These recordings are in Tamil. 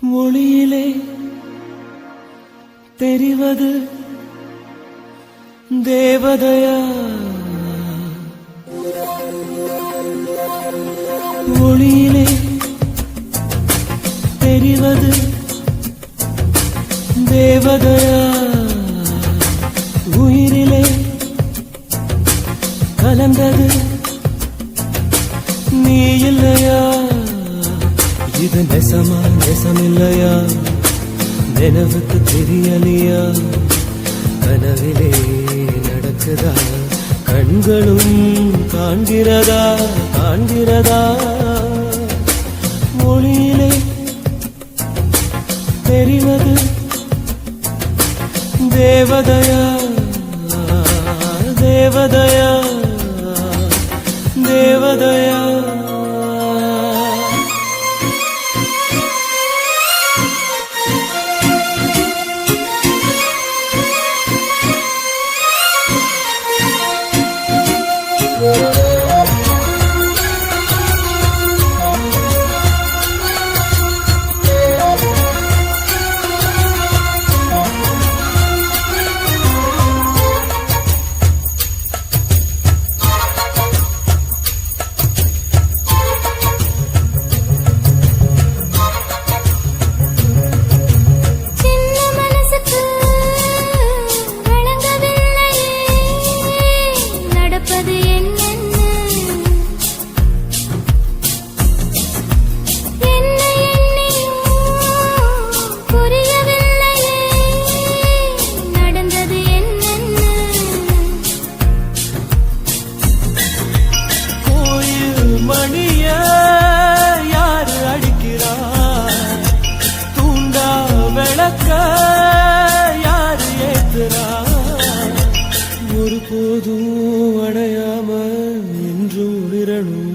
மொழியிலே தெரிவது தேவதையா, மொழியிலே தெரிவது தேவதையா, உயிரிலே கலந்தது நீ இல்லையா? இது நெசமா நெசமில்லையா? நினைவுக்கு தெரியலையா? கனவிலே நடக்குதா? கண்களும் காண்கிறதா காண்கிறதா? மொழியிலே தெரிவது தேவதையா, தேவதையா, தேவதையா. ஒருபோதும் அடையாம என்றும் உளிரணும்.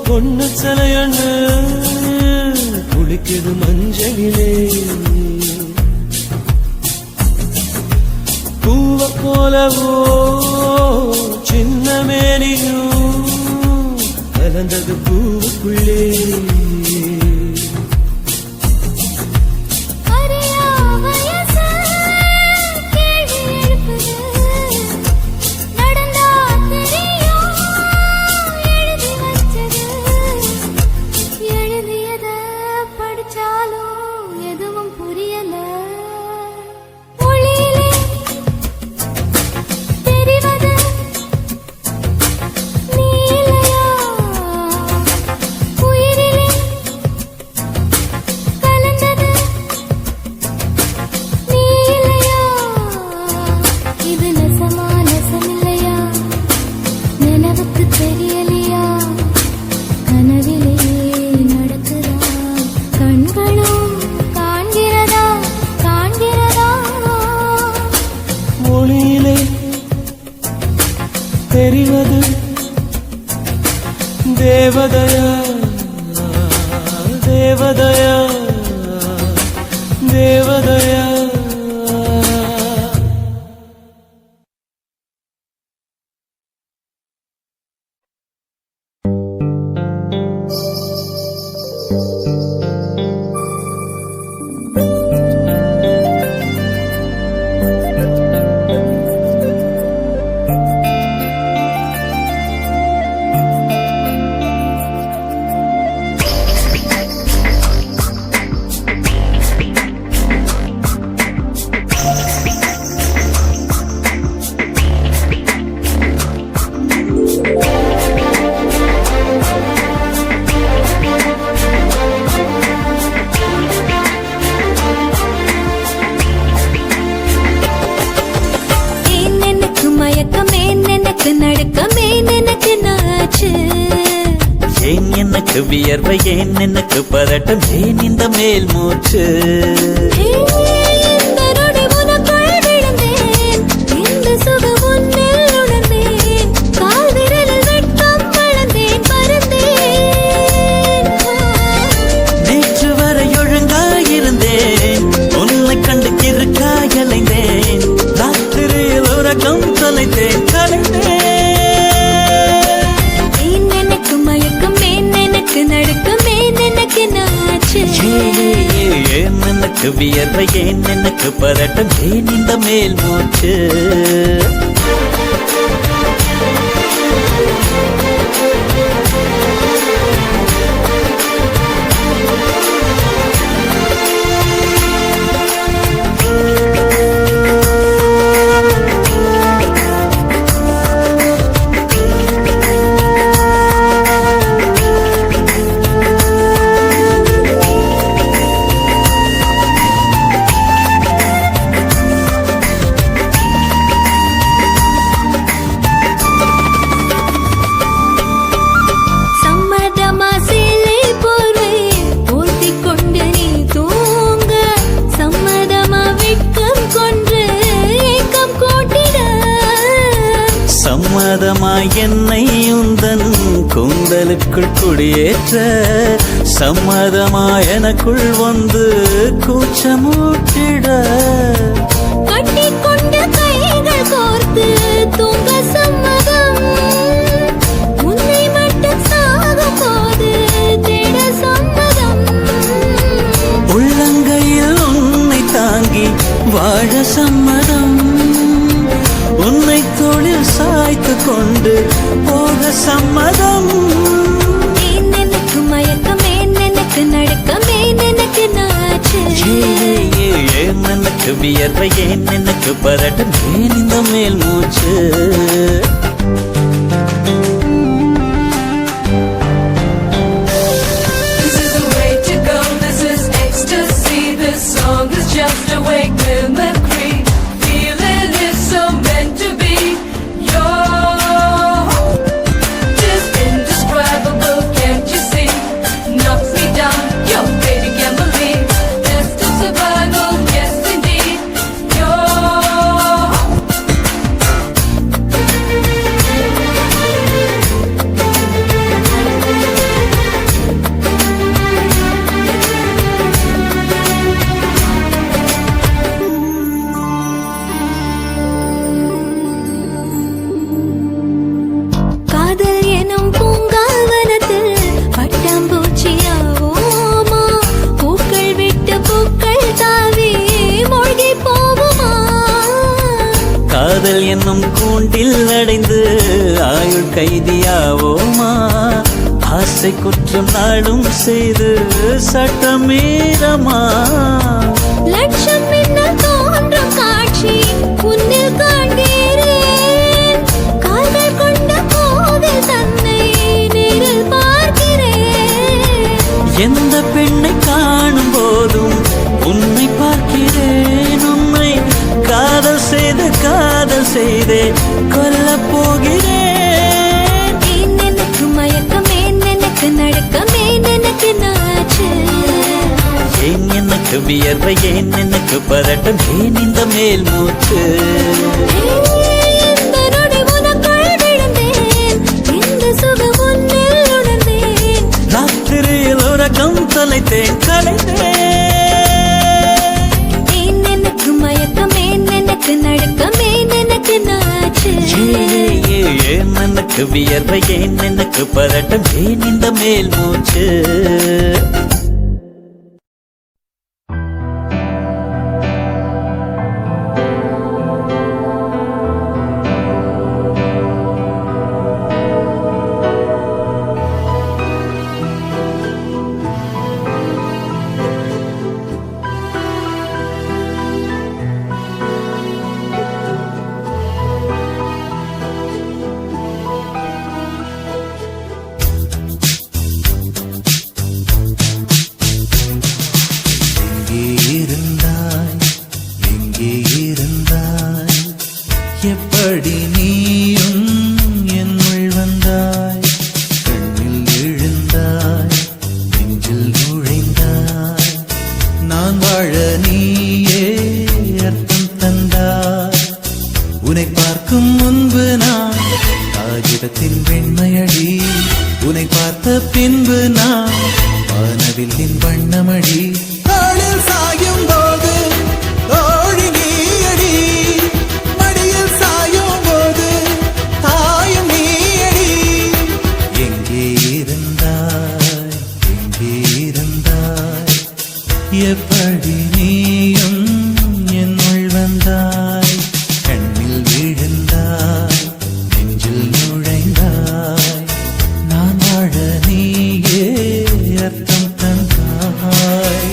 பொண்ணு சிலையண்ணு குளிக்குது மஞ்சளிலே, பூவ போலவோ சின்ன மேனியும் கலந்தது பூவுக்குள்ளே. மொழியிலே தெரிவது தேவதையா, தேவதையா, தேவதையா. எனக்கு வியர்வை ஏன் எனக்கு பதட்டம் ஏன் இந்த மேல் மூச்சு நேற்று வரை ஒழுங்காயிருந்தேன் உன்னை கண்டு கிறுக்காயலைந்தேன் ராத்திரியில் உறக்கம் தொலைத்தேன் கலைந்தேன் ஏன் எனக்கு வியர்வை ஏன் எனக்கு பதட்டம் ஏன் இந்த மேல் மூச்சு சம்மதமாய் என்னை உந்தன் கூந்தலுக்குள் குடியேற்ற சம்மதமாய் எனக்குள் வந்து கூச்சமூட்டிட கட்டிக்கொண்ட கைகள் கோர்த்து தூங்க சம்மதம் உன்னை மட்டும் சாகும் போது தேட சம்மதம் உள்ளங்கையில் உன்னை தாங்கி வாழ சம்மதம் உன்னை தோளில் சாய்த்து கொண்டு போக சம்மதம் எனக்கு மயக்கம் எனக்கு நடுக்கம் எனக்கு நாச்சு ஏன் எனக்கு வியர்வை ஏன் எனக்கு பதட்டம் ஏன் இந்த மேல் மூச்சு This is the way to go, this is ecstasy, this song is just a wake mimicry. Feeling is so meant to be. You're just indescribable, can't you see? Knocks me down, your baby can't believe. Best of survival, yes indeed. You're காதல் எனும் பூங்காவனத்தில் பட்டாம்பூச்சியாவோமா பூக்கள் விட்டு பூக்கள் தாவி மூழ்கி போகுமா காதல் என்னும் கூண்டில் அடைந்து ஆயுள் கைதியாவோமா ஆசை குற்றம் நாளும் செய்து சட்டமீறமா லட்சம் மின்னல் தோன்றும் காட்சி உன்னில் காண்கிறேன் கால்கள் கொண்ட கோவில் தன்னை நேரில் பார்க்கிறேன் எந்த பெண்ணை காணும் போதும் உன்னை பார்க்கிறேன் உன்னை காதல் செய்தே கொல்லப் போகிறேன் எனக்கு மயக்கம் எனக்கு நடுக்கம் எனக்கு நாச்சு ஏன் எனக்கு வியர்வை ஏன் எனக்கு பதட்டம் ஏன் இந்த மேல் மூச்சு இந்த நொடி உனக்குள் விழுந்தேன் இந்த சுகம் உன்னில் உணர்ந்தேன் ராத்திரியில் உறக்கம் தொலைத்தேன் கலைந்தேன் எனக்கு மயக்கம் எனக்கு நடுக்கம் எனக்கு நாச்சு ஏன் எனக்கு வியர்வை ஏன் எனக்கு பதட்டம் ஏன் இந்த மேல் மூச்சு உன்னை பார்த்த பின்பு நான் வானவில்லின் வண்ணமடி தாளில் சாயும் போது தோழி நீயடி மடியில் சாயும் போது தாயும் நீயடி எங்கே இருந்தாய் எங்கே இருந்தாய் எப்படி நீயும் என்னுள் வந்தாய் கண்ணில் விழுந்தாய் நெஞ்சில் நுழைந்தாய் நான் வாழ நீயே அர்த்தம் தந்தாய்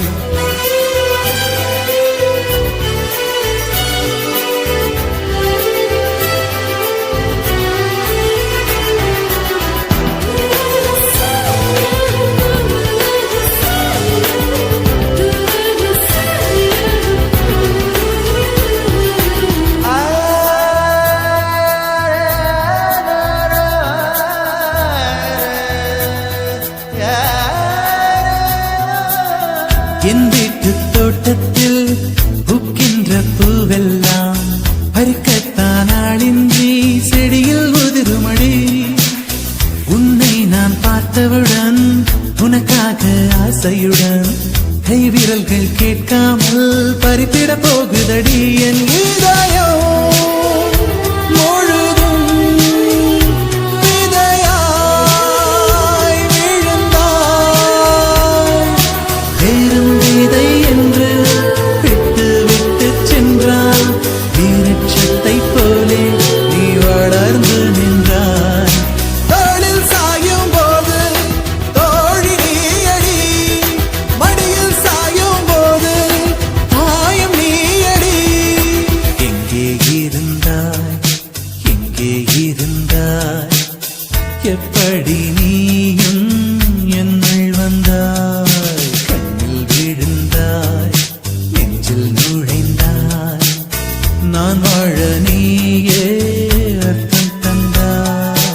என் வீட்டு தோட்டத்தில் பூக்கின்ற பூவெல்லாம் பறிக்கத்தான் ஆளின்றி செடியில் உதிருமடி உன்னை நான் பார்த்தவுடன் உனக்காக ஆசையுடன் கைவிரல்கள் கேட்காமல் பறித்திட போகுதடி என் இதயம் முழுதும் விதையாய் விழுந்தாய் வேறும் விதை என்று விட்டு விட்டு சென்றால் வீரட்சத்தை போலே நீ வளர்ந்து நின்றாய் தோளில் சாயும் போது தோழி நீயடி மடியில் சாயும் போது தாயும் நீயடி எங்கே இருந்தாய் எங்கே இருந்தாய் எப்படி நீயும் என்னுள் வந்தாய் கண்ணில் விழுந்தாய் நெஞ்சில் நுழைந்தாய் நான் வாழ நீயே அர்த்தம் தந்தாய்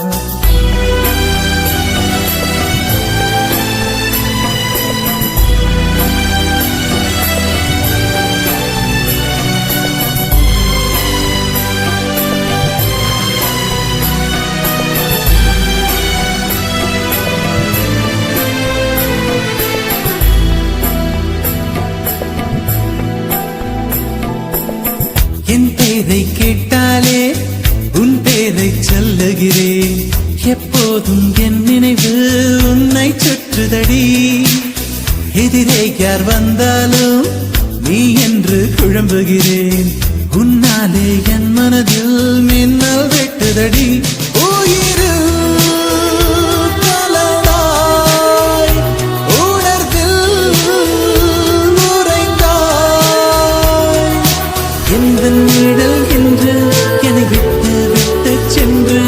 என் பேரை கேட்டாலே உன் பேரை சொல்லுகிறேன் எப்போதும் என் நினைவு உன்னை சுற்றுதடி எதிரே யார் வந்தாலும் நீ என்று குழம்புகிறேன் உன்னாலே என் மனதில் மின்னல் வெட்டுதடி உயிரில் கலந்தாய் உணர்வில் உறைந்தாய் எந்த நிழல் என்று என்னை விட்டு விட்டு சென்று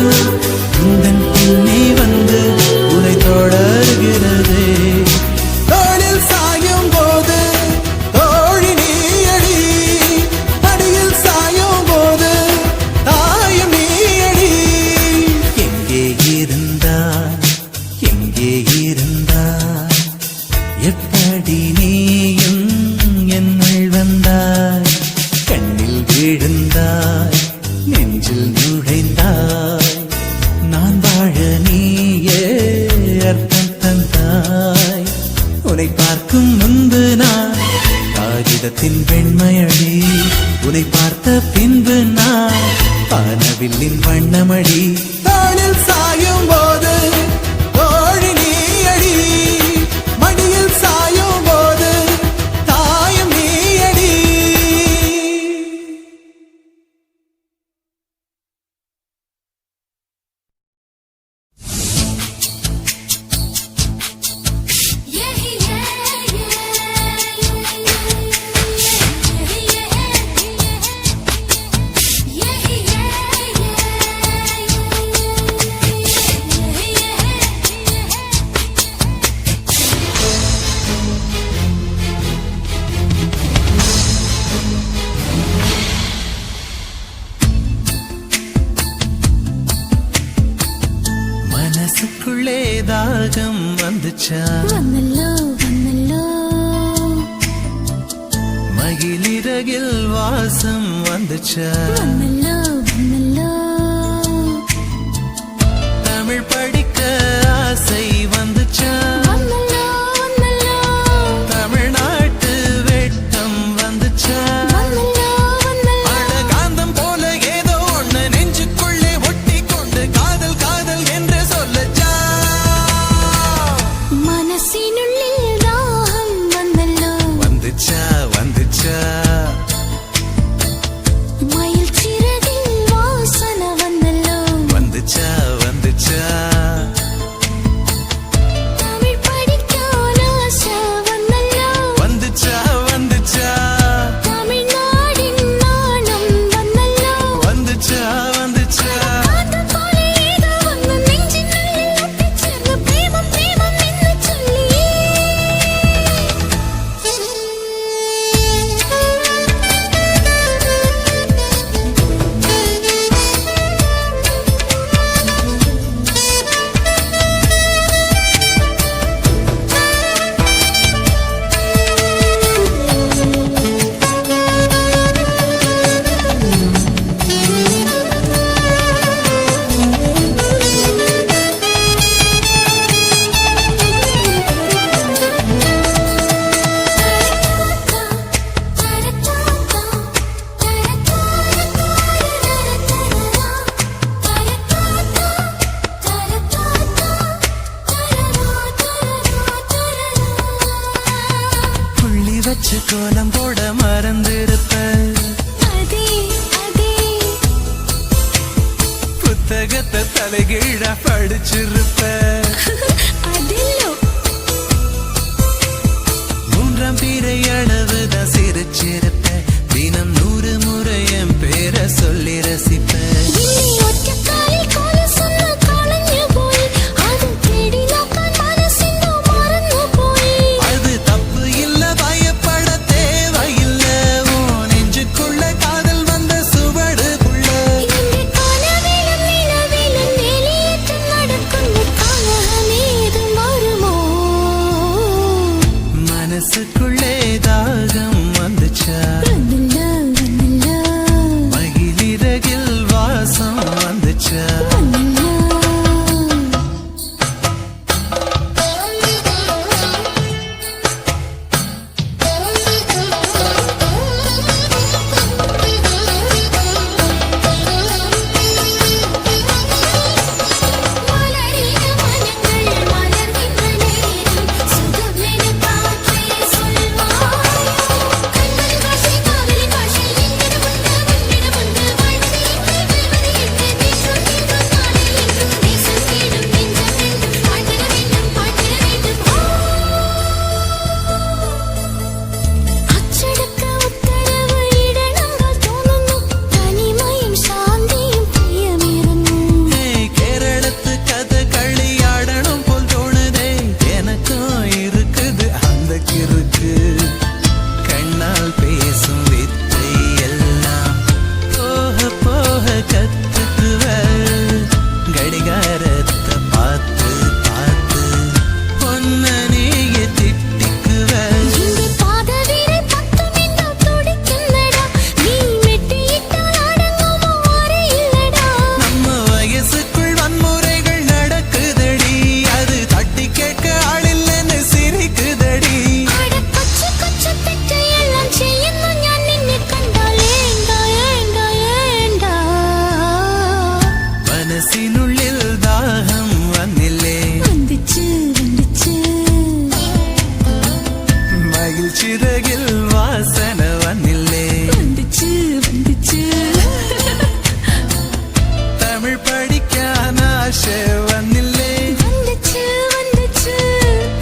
உந்தன் பின்னே வந்து உன்னை தொடர்கிறதே தோளில் சாயும் போது தோழி நீயடி அடியில் சாயும் போது தாயும் நீயடி எங்கே இருந்தாய் எங்கே இருந்தாய் எப்படி நீயும் என்னுள் வந்தாய் கண்ணில் விழுந்தாய் நெஞ்சில் நுழைந்தாய் நான் வாழ நீயே அர்த்தம் தந்தாய் உன்னை பார்க்கும் முன்பு நான் காகிதத்தின் வெண்மையடி உன்னை பார்த்த பின்பு நான் வானவில்லின் வண்ணமடி தாளில் சாயும் போது தோழி நீயடி மடியில் சாயும் போது தாயும் நீயடி மனசுக்குள்ளே தாகம் வந்துச்சா வந்தல்லோ வந்தல்லோ மகிழிறகில் வாசம் வந்துச்சா வந்தல்லோ வந்தல்லோ தமிழ் படிக்க ஆசை வச்சு கோலம் போட மறந்திருப்ப. அதே அதே புத்தகத்தை தலைகீழா படிச்சிருப்ப. அதில்லோ மூன்றாம் பிறை அளவுதான் சிரிச்சிருப்ப. தினம் 100 முறை என் பேரை சொல்லி ரசிப்ப. இல்லை ஒற்ற காலில் கோல சொன்ன காலஞ்சு போய் அது தேடி நோக்கான் மனசிந்தோ மறந்து போய் அது தப்பு இல்ல, பயப்பட தேவையில்ல. உன் நெஞ்சுக்குள்ள காதல் வந்த சுவடுக்குள்ள இங்கே காணவிலும் நிலவிலும் வெளியேற்றம் நடக்கும் காலமேது மாறுமோ மனசுக்குள்ளே தாகம் வந்துச்சா. வந்தல்ல வந்தல்ல மகிழிறகில் வாசம் வந்துச்சா. மலரின மனங்கள் மலர்கின்ற நேரம் சுகமென காற்றே சொல்வாய் கண்களின் பாஷை காதலின் பாஷை எங்கிட வந்து வாழ்வதை வெல்வது என்று தேசம் என்றும் நாளை என்றும் தேசம் தேடும் நெஞ்சம் என்றும் பாட்டிட வேண்டும் அச்சடக்க உத்தரவு இடங்கள் தோணுന്നു தனிமையும் சாந்தியும் பிரியமிருந்தும் கேரளத்து கதை களியாடணும் போல் தோணுதே. எனக்கும் இருக்குது அந்த கிறுக்கு. கண்ணால் பேசும் வித்தை எல்லாம் போக போக கத்துக்குவ. கடிகாரத்தை பார்த்து பார்த்து பொன்ன நீய திட்டிக்குவ. இங்கே பாதவீரை பக்கம் என்று துடிக்கின்றடா நீ மெட்டியிட்டால் அடங்குமோ அறை இல்லடா நம்ம வயசுக்குள் வன்முறைகள் நடக்குதடி. அது தட்டி கேட்க ஆளில்லைன்னு சிரிக்குதடி. அட கொச்சு கொச்சு தெற்றை எல்லாம் ചെയ്യുന്നു ഞാൻ നിന്നെ കണ്ടാൽ ഏണ്ടാ ഏണ്ടാ ഏണ്ടാ மனசினுள்ளில் தாகம் வந்தில்லே. வந்துச்சு வந்துச்சு மகிழ்ச்சிறகில் வாசனை வந்தில்லே. வந்துச்சு வந்துச்சு தமிழ் படிக்கான ஆசை வந்தில்லே. வந்துச்சு வந்துச்சு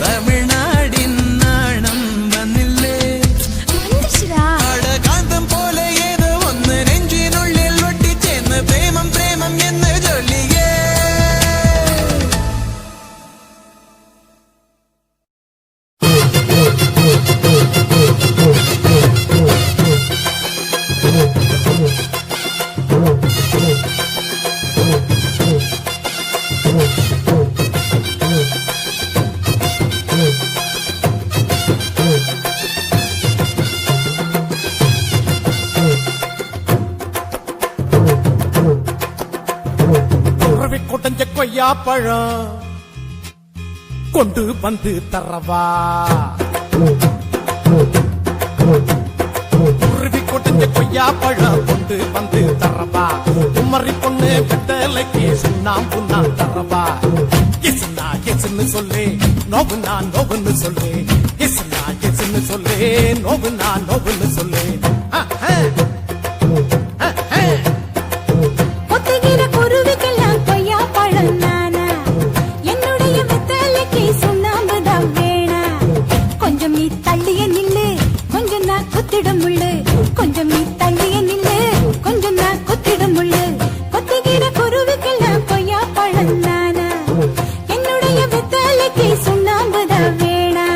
தமிழ்நாடின் நாணம் வந்தில்லே. வந்துச்சுடா அட காந்தம் போல ஏதோ ஒன்று நெஞ்சினுள்ளில் ஒட்டி சேர்ந்த பிரேமம் பிரேமம் என்ன சொல்லியே. உறவி கொட்டஞ்ச கொய்யா பழம் கொண்டு வந்து தரவா. உருவி கொட்டஞ்ச கொய்யா பழம் கொண்டு வந்து தரவா. உமரி பொண்ணு பெட்டலைக்கு சுண்ணாம்பு நான் தரவா. எசுனா எசுன்னு சொல்லு நோவுனா நோவுன்னு சொல்லு. எசுனா எசுன்னு சொல்லு நோவுனா நோவுன்னு சொல்லு. ஒத்துகிற குருவிக்கெல்லாம் கொய்யா பழம் நானா என்னுடைய வெத்தலைக்கு சுண்ணாம்புதான் வேணா கொஞ்சம் நீ தள்ளிய நில்லு கொஞ்சம் நான் குத்திடும் முள்ளு கொஞ்சம் நீ தள்ளிய நில்லு கொஞ்சம் நான் குத்திடும் முள்ளு கொத்துகிற குருவிக்கெல்லாம் கொய்யா பழம் நானா என்னுடைய வெத்தலைக்கு சுண்ணாம்புதான் வேணா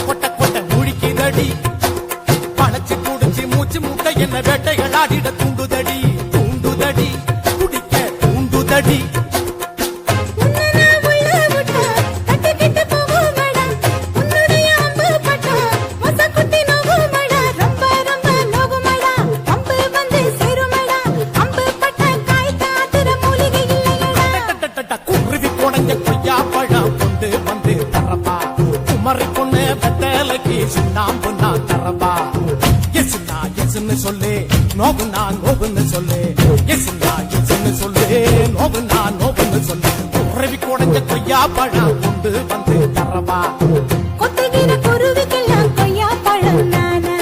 கொட்ட கொட்ட முழிக்குதடி பழச்சு குடிச்சு மூச்சு முட்டை என்ன வேட்டைகள் ஆடிட தூண்டுதடி தூண்டுதடி குடிக்க தூண்டுதடி உன்னை நான் உள்ள விட்டா, தட்டிக்கிட்டு போகுமடா. உன்னுடைய அம்பு பட்டா, மொசக்குட்டி நோகுமடா. ரொம்ப ரொம்ப நோகுமடா. அம்பு வந்து சேருமடா. அம்பு பட்ட காய் காத்துற மூலிகை இல்லையடா. குருவி குடஞ்ச கொய்யா பழம் கொண்டு வந்து தரப்பா குமரி பொண்ணு வெத்தலைக்கு சுண்ணாம்பு நான் தரப்பா எசுனா எசுன்னு சொல்லு நோவுனா நோவுன்னு சொல்லு எசுனா எசுன்னு சொல்லு நோவுனா நோவுன்னு சொல்லு குருவி குடஞ்ச கொய்யா பழம் கொண்டு வந்து தரப்பா கொத்துகிற குருவிக்கெல்லாம் கொய்யா பழம் நானா.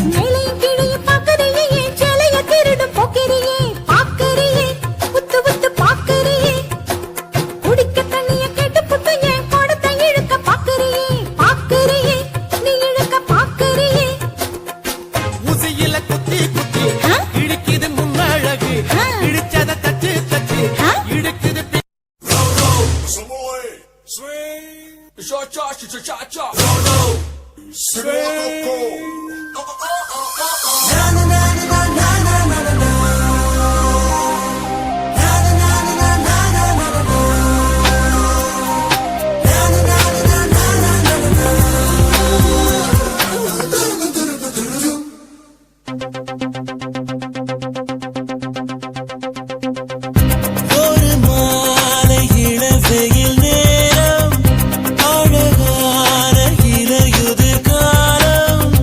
மேலையும் கீழையும் பார்க்கறியே, என் சேலைய திருடும் போக்கிரியே. பார்க்கறியே, உத்து உத்து பார்க்கறியே. குடிக்க தண்ணிய கேட்டு புட்டு என் குடத்தை இழுக்க பார்க்கறியே. பார்க்கறியே, நீ இழுக்க பார்க்கறியே. ஊசியில குத்தி குத்தி ஆ? இழுக்குது முன்னழகு ஆ. இடிச்சத தச்சு தச்சு ஆ? இழுக்குது ஒரு மாலை இளவெயில் நேரம் அழகான இலையுதிர் காலம்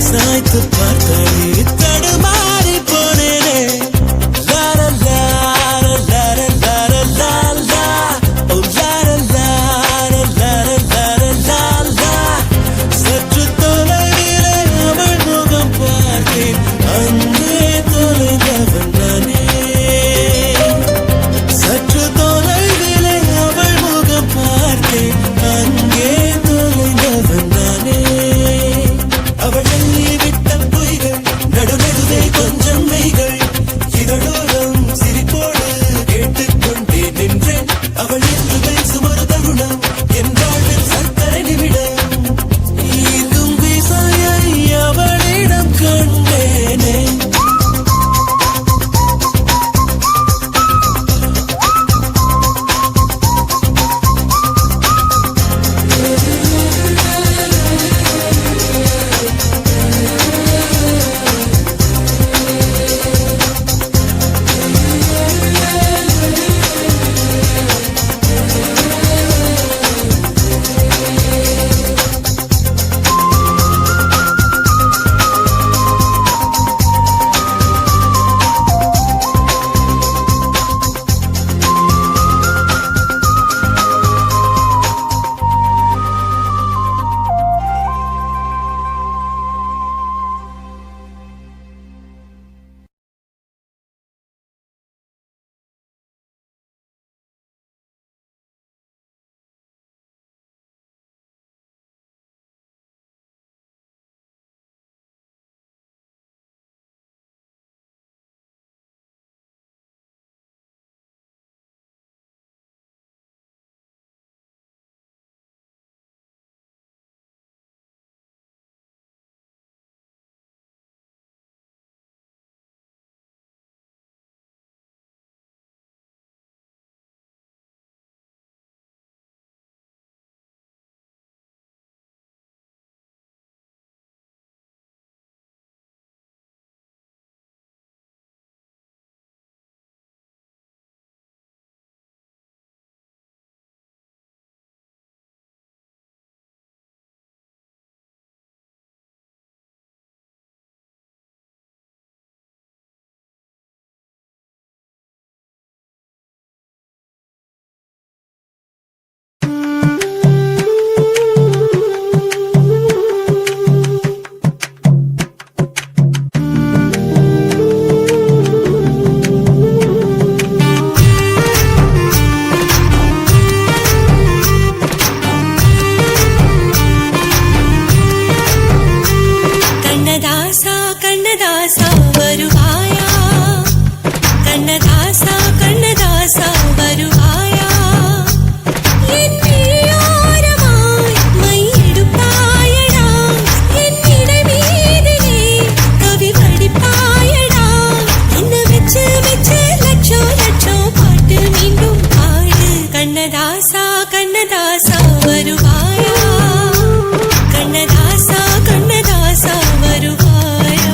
சாய்த்து பார்த்தாலே தடுமாறி போனேனே. லார லார லார லார லாலா, ஓ லார லார லார லார லாலா. சற்று தொலைவிலே அவள் முகம் பார்த்தேன், அங்கே தொலைந்தவன் நானே. சற்று தொலைவிலே அவள் முகம் பார்த்தேன், அங்கே தொலைந்தவன் நானே. அவள் எண்ணி விட்ட பொய்கள் நடுநடுவே கொஞ்சம் மெய்கள், இதழோரம் சிரிப்போடு கேட்டுக்கொண்டே நின்றேன். அவள் என்று பேசும் ஒரு தருணம் என் வாழ்வில் சர்க்கரை நிமிடம். ஈர்க்கும் விசையை அவளிடம் கண்டேனே. கண்ணதாசா வருவாயா, கண்ணதாசா கண்ணதாசா வருவாயா, என் விழியோரமாய் மையெடுப்பாயடா, என் இடை மீதிலே கவி வடிப்பாயடா, என்ன வெச்சு வெச்சு லட்சம் லட்சம் பாட்டு மீண்டும் பாடு. கண்ணதாசா கண்ணதாசா வருவாயா, கண்ணதாசா கண்ணதாசா வருவாயா.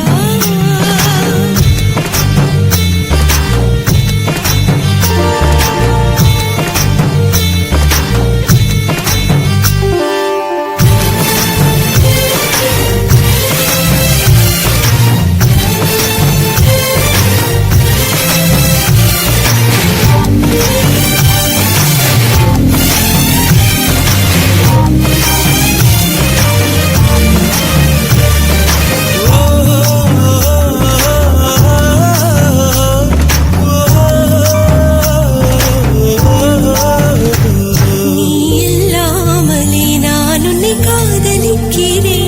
நீ இல்லாமலே நான் உன்னை காதலிக்கிறேன்.